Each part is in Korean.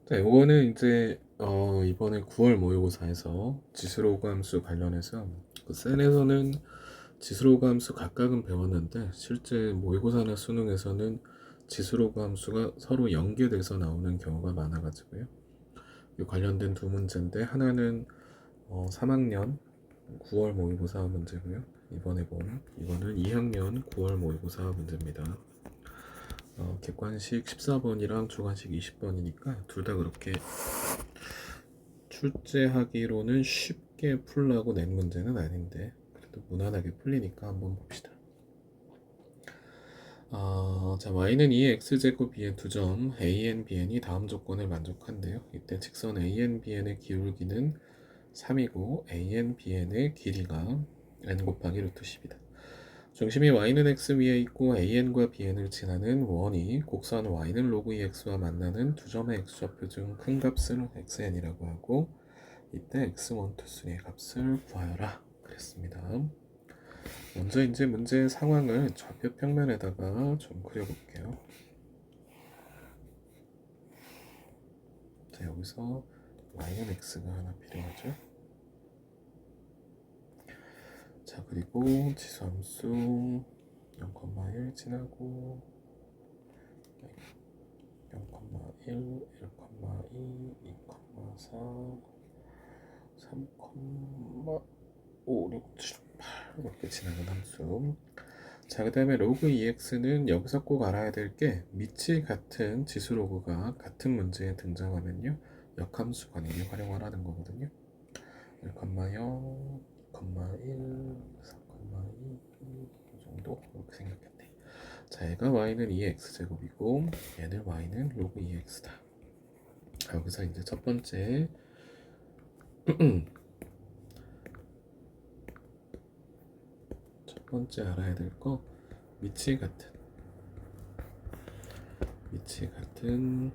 자, 이거는 이제 이번에 9월 모의고사에서 지수로그 함수 관련해서 그 셀에서는 지수로그 함수 각각은 배웠는데 실제 모의고사나 수능에서는 지수로그 함수가 서로 연계돼서 나오는 경우가 많아가지고요. 이 관련된 두 문제인데 하나는 3학년 9월 모의고사 문제고요. 이번에 본 이거는 2학년 9월 모의고사 문제입니다. 객관식 14번이랑 주관식 20번이니까 둘 다 그렇게 출제하기로는 쉽게 풀라고 낸 문제는 아닌데 그래도 무난하게 풀리니까 한번 봅시다. 자, y는 2x제곱 b의 두 점 a,n, bn이 다음 조건을 만족한대요. 이때 직선 a,n, bn의 기울기는 3이고 a,n, bn의 길이가 n 곱하기 루트 10이다. 중심이 y는 x 위에 있고 an과 bn을 지나는 원이 곡선 y는 로그 2x와 만나는 두 점의 x좌표 중 큰 값을 xn이라고 하고 이때 x1, 2, 3의 값을 구하여라 그랬습니다. 먼저 이제 문제 상황을 좌표 평면에다가 좀 그려볼게요. 자, 여기서 y는 x가 하나 필요하죠. 자, 그리고 지수함수 0,1 지나고 0,1, 1,2, 2,4, 3,5, 6, 7, 8 이렇게 지나는 함수. 자, 그 다음에 로그 EX는 여기서 꼭 알아야 될 게 밑이 같은 지수 로그가 같은 문제에 등장하면요 역함수 관계를 활용하라는 거거든요. 1,0, 2,1, 4,2 이 정도 이렇게 생각했네. 자, 얘가 y는 2x제곱이고 얘는 y는 로그 2x다. 여기서 이제 첫 번째 첫 번째 알아야 될 거 밑이 같은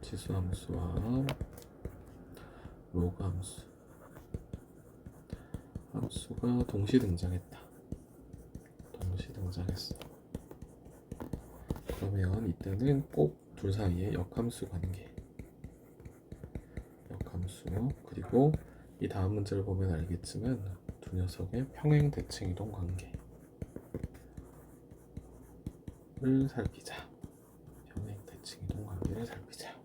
지수 함수와 로그 함수가 동시 등장했다. 동시 등장했어. 그러면 이때는 꼭 둘 사이에 역함수 관계, 역함수 그리고 이 다음 문제를 보면 알겠지만 두 녀석의 평행 대칭 이동 관계를 살피자. 평행 대칭 이동 관계를 살피자.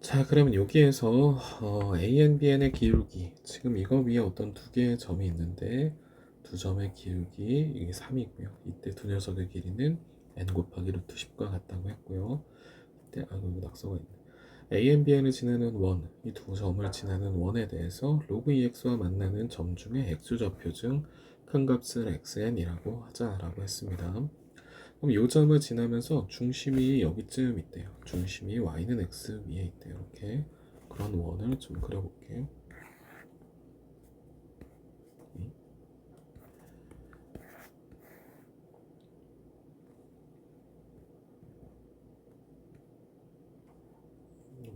자, 그러면 여기에서 AN, BN의 기울기 지금 이거 위에 어떤 두 개의 점이 있는데 두 점의 기울기 이게 3이고요. 이때 두 녀석의 길이는 n 곱하기 루트 10과 같다고 했고요. 이때 여기 낙서가 있네. AN, BN을 지나는 원, 이 두 점을 지나는 원에 대해서 로그 EX와 만나는 점 중에 x좌표 중 큰 값을 xn이라고 하자라고 했습니다. 그럼 요 점을 지나면서 중심이 여기쯤 있대요. 중심이 y는 x 위에 있대요. 이렇게 그런 원을 좀 그려볼게요.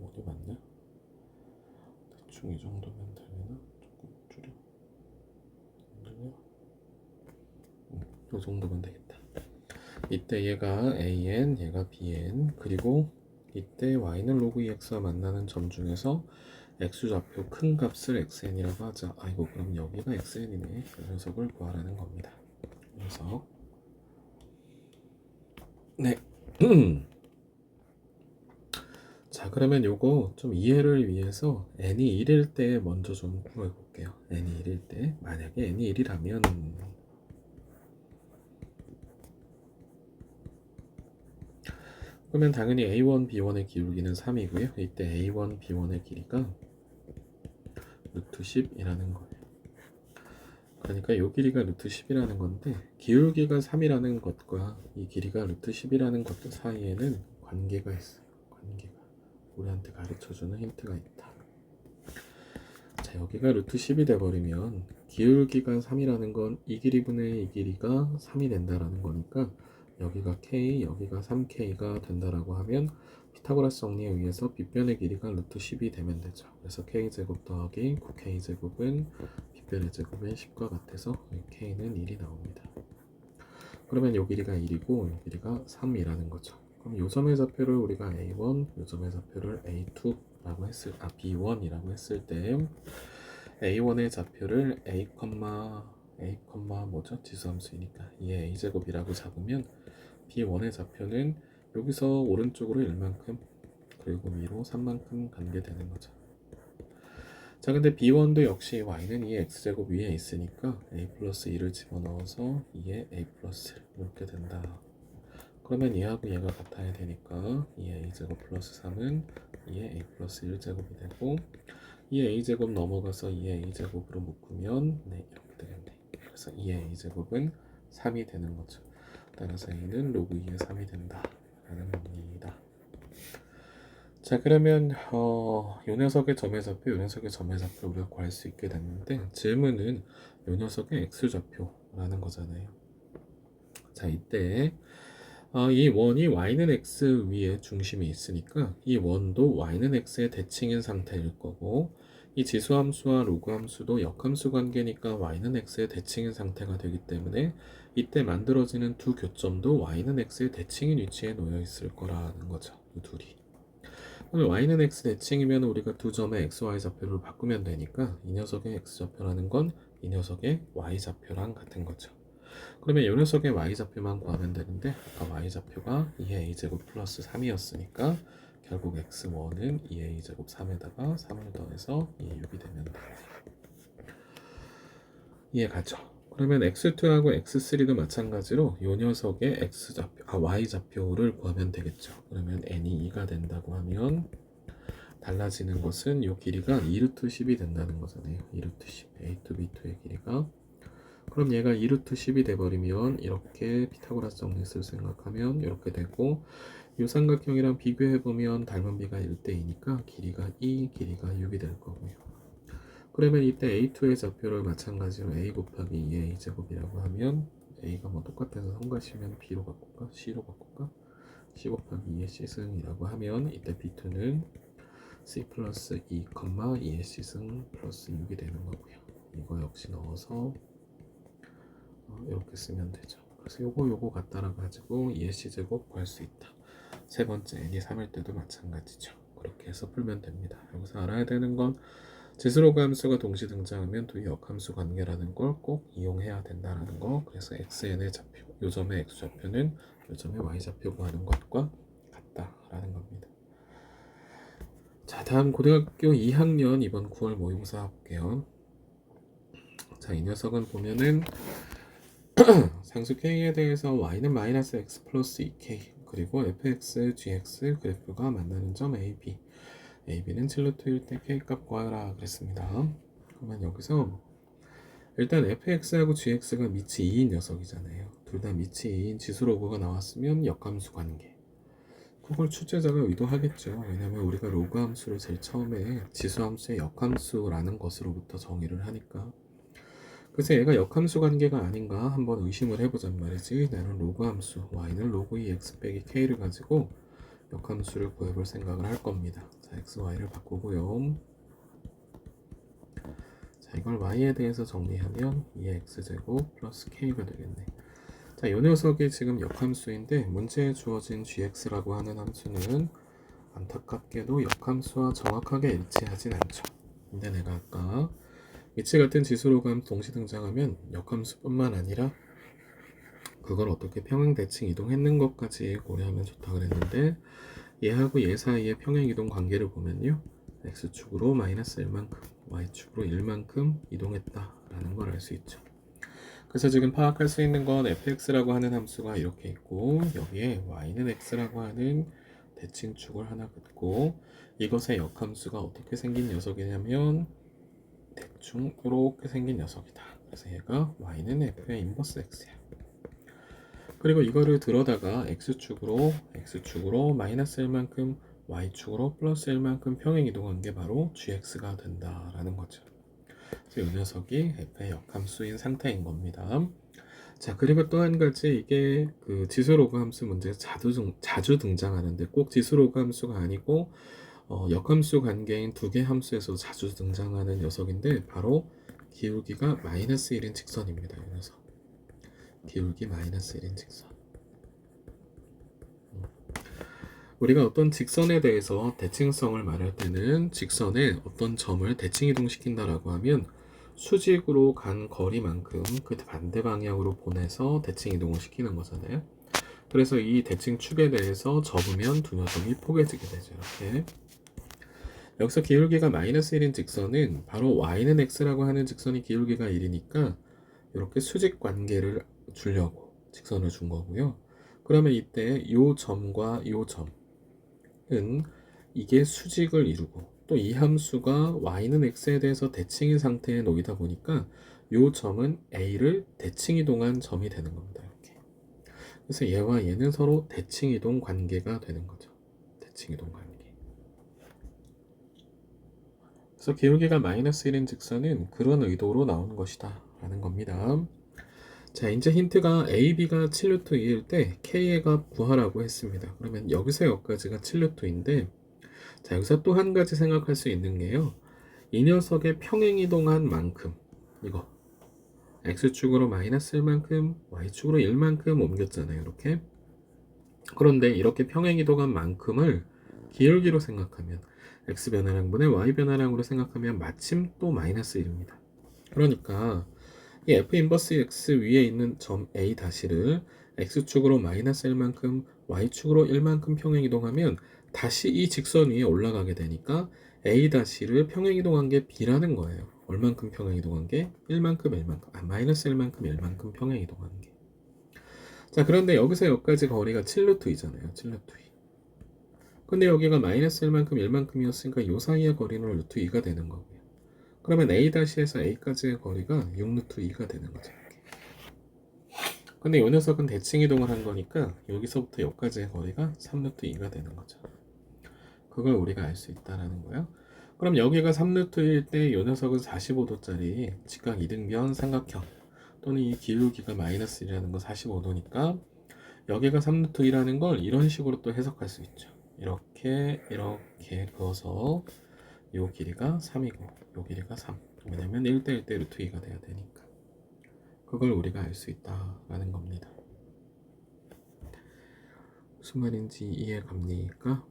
어디 맞냐? 대충 이 정도면 되려나? 조금 줄여. 되냐? 이 정도면 되겠다. 이때 얘가 an, 얘가 bn, 그리고 이때 y는 로그 ex와 만나는 점 중에서 x좌표 큰 값을 xn이라고 하자. 아이고, 그럼 여기가 xn이네. 그 녀석을 구하라는 겁니다. 녀석. 네. 자, 그러면 요거 좀 이해를 위해서 n이 1일 때 먼저 좀 구해볼게요. n이 1일 때 만약에 n이 1이라면 그러면 당연히 a1, b1의 기울기는 3이고요. 이때 a1, b1의 길이가 루트 10이라는 거예요. 그러니까 이 길이가 루트 10이라는 건데 기울기가 3이라는 것과 이 길이가 루트 10이라는 것 사이에는 관계가 있어요. 관계가 우리한테 가르쳐주는 힌트가 있다. 자, 여기가 루트 10이 돼버리면 기울기가 3이라는 건 이 길이분의 이 길이가 3이 된다라는 거니까 여기가 k, 여기가 3k가 된다라고 하면 피타고라스 정리에 의해서 빗변의 길이가 루트 10이 되면 되죠. 그래서 k제곱 더하기 9k제곱은 빗변의 제곱은 10과 같아서 k는 1이 나옵니다. 그러면 요 길이가 1이고 요 길이가 3이라는 거죠. 그럼 요 점의 좌표를 우리가 A1, 요 점의 좌표를 A2라고 B1이라고 했을 때 A1의 좌표를 A, 뭐죠? 지수함수이니까 2의 A제곱이라고 잡으면 B1의 좌표는 여기서 오른쪽으로 1만큼 그리고 위로 3만큼 가게 되는 거죠. 자, 근데 B1도 역시 y는 2의 x제곱 위에 있으니까 a 플러스 2를 집어넣어서 2의 a 플러스 1 이렇게 된다. 그러면 얘하고 얘가 같아야 되니까 2의 a제곱 플러스 3은 2의 a 플러스 1제곱이 되고 2의 a제곱 넘어가서 2의 a제곱으로 묶으면 네, 이렇게 되겠네. 그래서 2의 a제곱은 3이 되는 거죠. 따라서 a는 로그 2의 3이 된다 라는 겁니다. 자, 그러면 요 녀석의 점의 좌표, 요 녀석의 점의 좌표 우리가 구할 수 있게 됐는데 질문은 요 녀석의 x좌표라는 거잖아요. 자, 이때 이 원이 y는 x 위에 중심이 있으니까 이 원도 y는 x의 대칭인 상태일 거고 이 지수함수와 로그함수도 역함수 관계니까 y는 x의 대칭인 상태가 되기 때문에 이때 만들어지는 두 교점도 y는 x의 대칭인 위치에 놓여 있을 거라는 거죠. 이 둘이. 그럼 y는 x 대칭이면 우리가 두 점의 xy 좌표를 바꾸면 되니까 이 녀석의 x좌표라는 건 이 녀석의 y좌표랑 같은 거죠. 그러면 이 녀석의 y좌표만 구하면 되는데 아까 y좌표가 2의 a제곱 플러스 3이었으니까 결국 x1은 2의 a제곱 3에다가 3을 더해서 2의 6이 되면 돼. 이해가죠? 그러면 x2하고 x3도 마찬가지로 이 녀석의 y좌표를 구하면 되겠죠. 그러면 n이 2가 된다고 하면 달라지는 것은 이 길이가 2루트 10이 된다는 거잖아요. 2루트 10, a to b2의 길이가. 그럼 얘가 2루트 10이 돼버리면 이렇게 피타고라스 정리수를 생각하면 이렇게 되고 이 삼각형이랑 비교해보면 닮은 비가 1대2니까 길이가 2, 길이가 6이 될 거고요. 그러면 이때 a2의 좌표를 마찬가지로 a 곱하기 2의 a제곱이라고 하면 a가 뭐 똑같아서 성가시면 b로 바꿀까? c로 바꿀까? c 곱하기 2의 c승이라고 하면 이때 b2는 c 플러스 2, 2의 c승 플러스 6이 되는 거고요. 이거 역시 넣어서 이렇게 쓰면 되죠. 그래서 요거 갖다라 가지고 2의 c제곱 구할 수 있다. 세 번째 n이 3일 때도 마찬가지죠. 그렇게 해서 풀면 됩니다. 여기서 알아야 되는 건 지수로그 함수가 동시 등장하면 두 역함수 관계라는 걸 꼭 이용해야 된다는 거. 그래서 xn의 좌표, 요 점의 x좌표는 요 점의 y좌표 구하는 것과 같다라는 겁니다. 자, 다음 고등학교 2학년 이번 9월 모의고사 볼게요. 자, 이 녀석은 보면은 상수 k에 대해서 y는 마이너스 x 플러스 2k 그리고 fx, gx 그래프가 만나는 점 AB AB는 7루트일 때 K값 구하라 그랬습니다. 그러면 여기서 일단 fx하고 gx가 밑이 2인 녀석이잖아요. 둘 다 밑이 2인 지수로그가 나왔으면 역함수 관계. 그걸 출제자가 의도하겠죠. 왜냐면 우리가 로그 함수를 제일 처음에 지수함수의 역함수라는 것으로부터 정의를 하니까. 그래서 얘가 역함수 관계가 아닌가 한번 의심을 해보잔 말이지. 나는 로그 함수 y는 로그 2x 빼기 k를 가지고 역함수를 구해볼 생각을 할 겁니다. 자, x, y를 바꾸고요. 자, 이걸 y에 대해서 정리하면 2x제곱 플러스 k가 되겠네. 자, 이 녀석이 지금 역함수인데 문제에 주어진 gx라고 하는 함수는 안타깝게도 역함수와 정확하게 일치하진 않죠. 근데 내가 아까 위치 같은 지수로감 동시 등장하면 역함수뿐만 아니라 그걸 어떻게 평행 대칭 이동했는 것까지 고려하면 좋다 그랬는데 얘하고 얘 사이의 평행 이동 관계를 보면요 x축으로 마이너스 1만큼 y축으로 1만큼 이동했다라는 걸 알 수 있죠. 그래서 지금 파악할 수 있는 건 fx라고 하는 함수가 이렇게 있고 여기에 y는 x라고 하는 대칭축을 하나 긋고 이것의 역함수가 어떻게 생긴 녀석이냐면 대충 이렇게 생긴 녀석이다. 그래서 얘가 y는 f의 인버스 x야. 그리고 이거를 들어다가 x축으로 마이너스 1만큼 y축으로 플러스 1만큼 평행 이동한 게 바로 gx가 된다라는 거죠. 그래서 이 녀석이 f의 역함수인 상태인 겁니다. 자, 그리고 또 한 가지 이게 그 지수로그 함수 문제에 자주 등장하는데 꼭 지수로그 함수가 아니고 역함수 관계인 두 개 함수에서 자주 등장하는 녀석인데 바로 기울기가 마이너스 1인 직선입니다. 이 녀석. 기울기 마이너스 1인 직선. 우리가 어떤 직선에 대해서 대칭성을 말할 때는 직선에 어떤 점을 대칭 이동시킨다라고 하면 수직으로 간 거리만큼 그 반대 방향으로 보내서 대칭 이동을 시키는 거잖아요. 그래서 이 대칭축에 대해서 접으면 두 녀석이 포개지게 되죠. 이렇게. 여기서 기울기가 마이너스 1인 직선은 바로 y는 x라고 하는 직선이 기울기가 1이니까 이렇게 수직 관계를 주려고 직선을 준 거고요. 그러면 이때 이 점과 이 점은 이게 수직을 이루고 또 이 함수가 y는 x에 대해서 대칭인 상태에 놓이다 보니까 이 점은 a를 대칭 이동한 점이 되는 겁니다. 이렇게. 그래서 얘와 얘는 서로 대칭 이동 관계가 되는 거죠. 대칭 이동 관계. 그래서 기울기가 마이너스 1인 직선은 그런 의도로 나온 것이다 라는 겁니다. 자, 이제 힌트가 AB가 7루트2일 때 K가 구하라고 했습니다. 그러면 여기서 여기까지가 7루트인데 자, 여기서 또 한 가지 생각할 수 있는 게요. 이 녀석의 평행이동한 만큼 이거 X축으로 마이너스 1만큼 Y축으로 1만큼 옮겼잖아요. 이렇게. 그런데 이렇게 평행이동한 만큼을 기울기로 생각하면 X 변화량분의 Y 변화량으로 생각하면 마침 또 마이너스 1입니다. 그러니까 이 F 인버스 X 위에 있는 점 A 다시를 X축으로 마이너스 1만큼 Y축으로 1만큼 평행이동하면 다시 이 직선 위에 올라가게 되니까 A 다시를 평행이동한 게 B라는 거예요. 얼만큼 평행이동한 게? 1만큼 1만큼 마이너스 1만큼 1만큼 평행이동한 게. 자, 그런데 여기서 여기까지 거리가 7루트이잖아요. 7루트2. 근데 여기가 마이너스 1만큼 1만큼이었으니까 요 사이의 거리는 루트 2가 되는 거고요. 그러면 A-에서 A까지의 거리가 6루트 2가 되는 거죠. 근데 이 녀석은 대칭 이동을 한 거니까 여기서부터 여기까지의 거리가 3루트 2가 되는 거죠. 그걸 우리가 알 수 있다라는 거예요. 그럼 여기가 3루트일 때 이 녀석은 45도짜리 직각 이등변 삼각형 또는 이 기울기가 마이너스 1이라는 건 45도니까 여기가 3루트이라는 걸 이런 식으로 또 해석할 수 있죠. 이렇게 그어서 요 길이가 3이고 요 길이가 3. 왜냐면 1대 1대 루트 2가 돼야 되니까. 그걸 우리가 알 수 있다라는 겁니다. 무슨 말인지 이해 갑니까?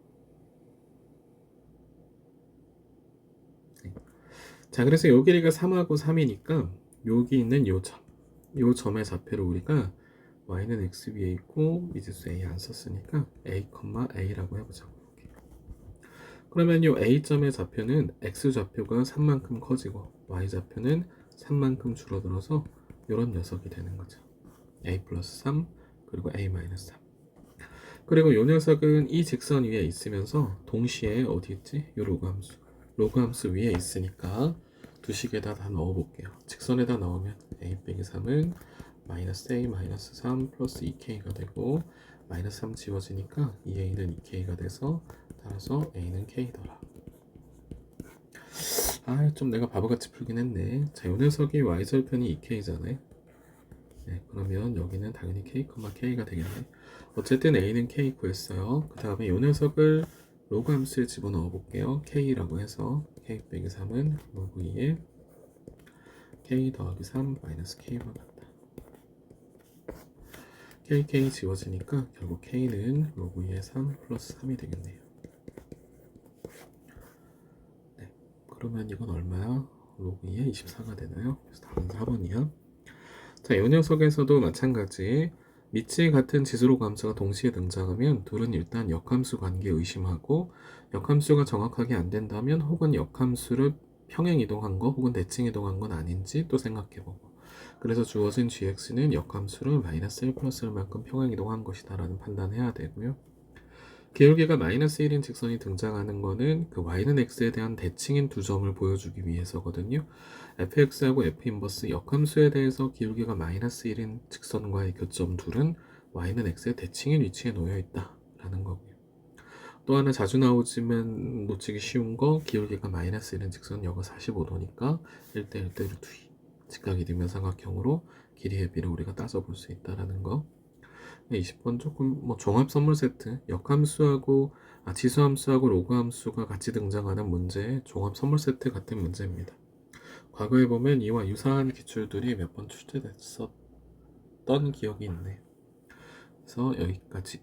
네. 자, 그래서 요 길이가 3하고 3이니까 여기 있는 요 점의 좌표를 우리가 y는 x 위에 있고 미지수 a 안 썼으니까 a,a라고 해보자고. 그러면 요 a점의 좌표는 x 좌표가 3만큼 커지고 y 좌표는 3만큼 줄어들어서 이런 녀석이 되는 거죠. a 플러스 3 그리고 a 마이너스 3. 그리고 요 녀석은 이 직선 위에 있으면서 동시에 어디 있지? 요 로그 함수 위에 있으니까 두 식에다 다 넣어 볼게요. 직선에다 넣으면 a 빼기 3은 마이너스 a 마이너스 3 플러스 2k가 되고 마이너스 3 지워지니까 2a는 2k가 돼서 따라서 a는 k더라. 좀 내가 바보같이 풀긴 했네. 자, 요 녀석이 y절편이 2k잖아요. 네, 그러면 여기는 당연히 k, k가 되겠네. 어쨌든 a는 k 구했어요. 그 다음에 요 녀석을 로그 함수에 집어넣어 볼게요. k라고 해서 k 빼기 3은 로그 2에 k 더하기 3 마이너스 k만 같다. k 지워지니까 결국 k는 로그 2에 3 플러스 3이 되겠네요. 네, 그러면 이건 얼마야? 로그 2에 24가 되나요? 그래서 답은 4번이야. 자, 이 녀석에서도 마찬가지 밑이 같은 지수로 함수가 동시에 등장하면 둘은 일단 역함수 관계 의심하고 역함수가 정확하게 안 된다면 혹은 역함수를 평행 이동한 거 혹은 대칭 이동한 건 아닌지 또 생각해보고 그래서 주어진 gx는 역함수를 마이너스 1 플러스 1만큼 평행 이동한 것이다 라는 판단해야 되고요. 기울기가 마이너스 1인 직선이 등장하는 거는 그 y는 x에 대한 대칭인 두 점을 보여주기 위해서거든요. fx하고 f 인버스 역함수에 대해서 기울기가 마이너스 1인 직선과의 교점 둘은 y는 x의 대칭인 위치에 놓여 있다 라는 거고요. 또 하나 자주 나오지만 놓치기 쉬운 거 기울기가 마이너스 1인 직선 여가 45도니까 1대 1대 루트 2 직각이 되면 삼각형으로 길이의 비를 우리가 따져볼 수 있다라는 거. 20번 조금 종합 선물 세트 역함수하고 지수함수하고 로그함수가 같이 등장하는 문제 종합 선물 세트 같은 문제입니다. 과거에 보면 이와 유사한 기출들이 몇 번 출제됐었던 봤던 기억이 있네. 그래서 여기까지.